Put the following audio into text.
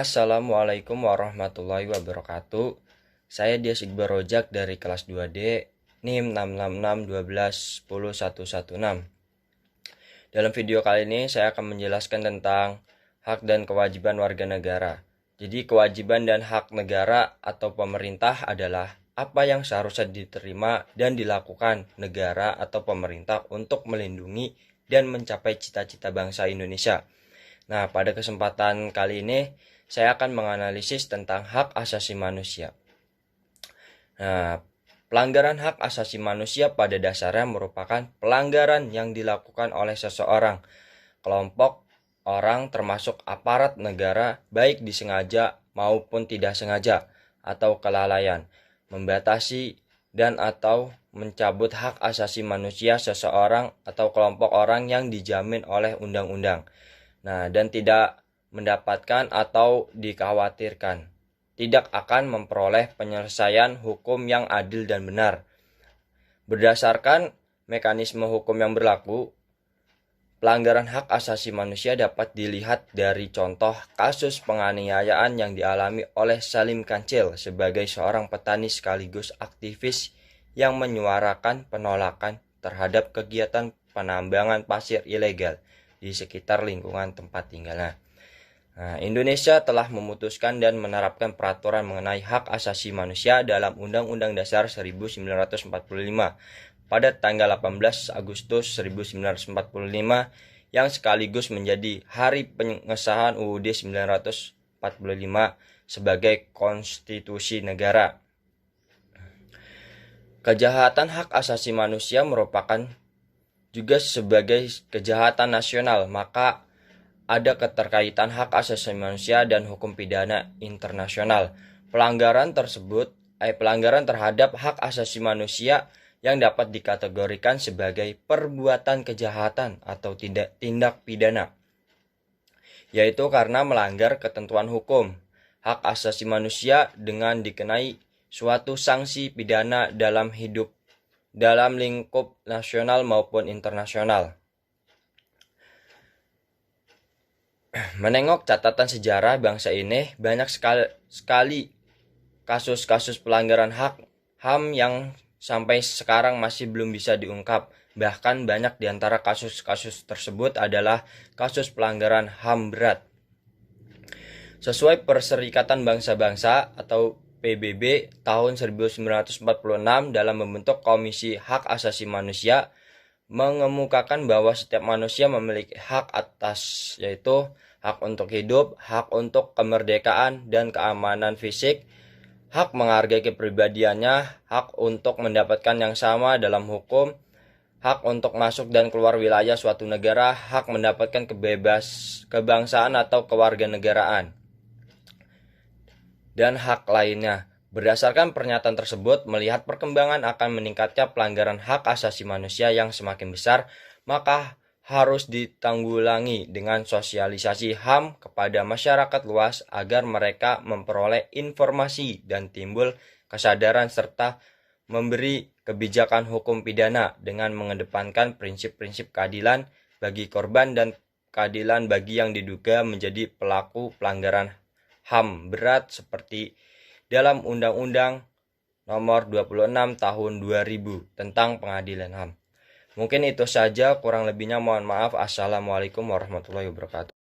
Assalamualaikum warahmatullahi wabarakatuh. Saya Dias Iqbal Rojak dari kelas 2D, NIM 66612101116. Dalam video kali ini saya akan menjelaskan tentang hak dan kewajiban warga negara. Jadi kewajiban dan hak negara atau pemerintah adalah apa yang seharusnya diterima dan dilakukan negara atau pemerintah untuk melindungi dan mencapai cita-cita bangsa Indonesia. Nah, pada kesempatan kali ini saya akan menganalisis tentang hak asasi manusia. Nah, pelanggaran hak asasi manusia pada dasarnya merupakan pelanggaran yang dilakukan oleh seseorang, kelompok orang termasuk aparat negara, baik disengaja maupun tidak sengaja, atau kelalaian, membatasi dan atau mencabut hak asasi manusia seseorang atau kelompok orang yang dijamin oleh undang-undang. Nah, dan tidak mendapatkan atau dikhawatirkan tidak akan memperoleh penyelesaian hukum yang adil dan benar. Berdasarkan mekanisme hukum yang berlaku, pelanggaran hak asasi manusia dapat dilihat dari contoh kasus penganiayaan yang dialami oleh Salim Kancil sebagai seorang petani sekaligus aktivis yang menyuarakan penolakan terhadap kegiatan penambangan pasir ilegal di sekitar lingkungan tempat tinggalnya. Nah, Indonesia telah memutuskan dan menerapkan peraturan mengenai hak asasi manusia dalam Undang-Undang Dasar 1945 pada tanggal 18 Agustus 1945 yang sekaligus menjadi hari pengesahan UUD 1945 sebagai konstitusi negara. Kejahatan hak asasi manusia merupakan juga sebagai kejahatan nasional, maka ada keterkaitan hak asasi manusia dan hukum pidana internasional. Pelanggaran terhadap hak asasi manusia yang dapat dikategorikan sebagai perbuatan kejahatan atau tindak pidana, yaitu karena melanggar ketentuan hukum. Hak asasi manusia dengan dikenai suatu sanksi pidana dalam lingkup nasional maupun internasional. Menengok catatan sejarah bangsa ini, banyak sekali kasus-kasus pelanggaran hak HAM yang sampai sekarang masih belum bisa diungkap. Bahkan banyak di antara kasus-kasus tersebut adalah kasus pelanggaran HAM berat. Sesuai Perserikatan Bangsa-Bangsa atau PBB tahun 1946 dalam membentuk Komisi Hak Asasi Manusia mengemukakan bahwa setiap manusia memiliki hak atas, yaitu hak untuk hidup, hak untuk kemerdekaan dan keamanan fisik, hak menghargai kepribadiannya, hak untuk mendapatkan yang sama dalam hukum, hak untuk masuk dan keluar wilayah suatu negara, hak mendapatkan kebangsaan atau kewarganegaraan, dan hak lainnya. Berdasarkan pernyataan tersebut, melihat perkembangan akan meningkatnya pelanggaran hak asasi manusia yang semakin besar, maka harus ditanggulangi dengan sosialisasi HAM kepada masyarakat luas agar mereka memperoleh informasi dan timbul kesadaran serta memberi kebijakan hukum pidana dengan mengedepankan prinsip-prinsip keadilan bagi korban dan keadilan bagi yang diduga menjadi pelaku pelanggaran HAM berat seperti dalam Undang-Undang Nomor 26 Tahun 2000 tentang Pengadilan HAM. Mungkin itu saja, kurang lebihnya mohon maaf. Assalamualaikum warahmatullahi wabarakatuh.